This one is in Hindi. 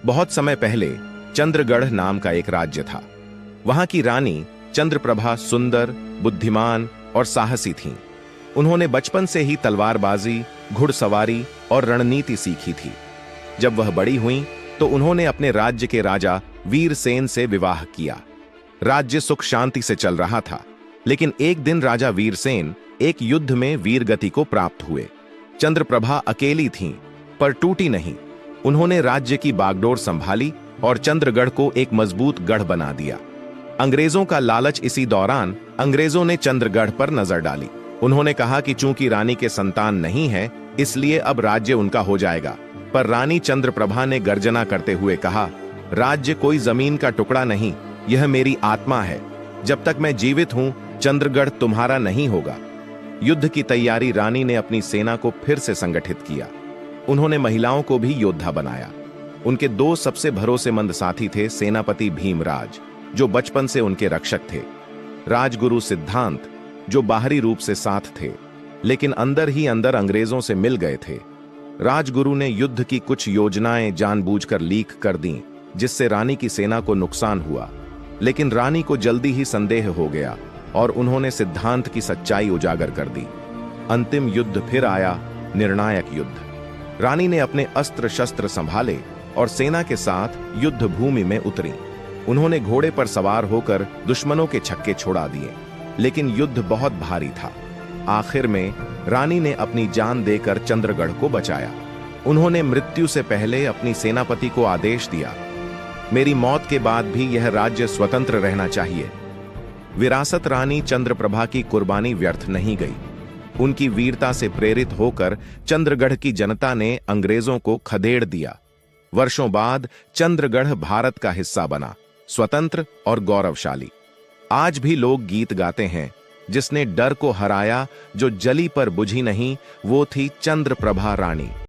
बहुत समय पहले चंद्रगढ़ नाम का एक राज्य था। वहां की रानी चंद्रप्रभा सुंदर, बुद्धिमान और साहसी थीं। उन्होंने बचपन से ही तलवारबाजी, घुड़सवारी और रणनीति सीखी थी। जब वह बड़ी हुईं, तो उन्होंने अपने राज्य के राजा वीरसेन से विवाह किया। राज्य सुख शांति से चल रहा था, लेकिन एक दिन राजा वीरसेन एक युद्ध में वीरगति को प्राप्त हुए। चंद्रप्रभा अकेली थीं, पर टूटी नहीं। उन्होंने राज्य की बागडोर संभाली और चंद्रगढ़ को एक मजबूत गढ़ बना दिया। अंग्रेजों का लालच इसी दौरान अंग्रेजों ने चंद्रगढ़ पर नजर डाली। उन्होंने कहा कि चूंकि रानी के संतान नहीं है, इसलिए अब राज्य उनका हो जाएगा। पर रानी चंद्रप्रभा ने गर्जना करते हुए कहा, राज्य कोई जमीन का टुकड़ा नहीं, यह मेरी आत्मा है। जब तक मैं जीवित हूं, चंद्रगढ़ तुम्हारा नहीं होगा। युद्ध की तैयारी रानी ने अपनी सेना को फिर से संगठित किया। उन्होंने महिलाओं को भी योद्धा बनाया। उनके दो सबसे भरोसेमंद साथी थे सेनापति भीमराज, जो बचपन से उनके रक्षक थे, राजगुरु सिद्धांत, जो बाहरी रूप से साथ थे, लेकिन अंदर ही अंदर अंग्रेजों से मिल गए थे। राजगुरु ने युद्ध की कुछ योजनाएं जानबूझकर लीक कर दीं, जिससे रानी की सेना को नुकसान हुआ। लेकिन रानी को जल्दी ही संदेह हो गया और उन्होंने सिद्धांत की सच्चाई उजागर कर दी। अंतिम युद्ध फिर आया, निर्णायक युद्ध। रानी ने अपने अस्त्र शस्त्र संभाले और सेना के साथ युद्ध भूमि में उतरी। उन्होंने घोड़े पर सवार होकर दुश्मनों के छक्के छोड़ा दिए, लेकिन युद्ध बहुत भारी था। आखिर में रानी ने अपनी जान देकर चंद्रगढ़ को बचाया। उन्होंने मृत्यु से पहले अपनी सेनापति को आदेश दिया, मेरी मौत के बाद भी यह राज्य स्वतंत्र रहना चाहिए। विरासत रानी चंद्रप्रभा की कुर्बानी व्यर्थ नहीं गई। उनकी वीरता से प्रेरित होकर चंद्रगढ़ की जनता ने अंग्रेजों को खदेड़ दिया। वर्षों बाद चंद्रगढ़ भारत का हिस्सा बना, स्वतंत्र और गौरवशाली। आज भी लोग गीत गाते हैं, जिसने डर को हराया, जो जली पर बुझी नहीं, वो थी चंद्रप्रभा रानी।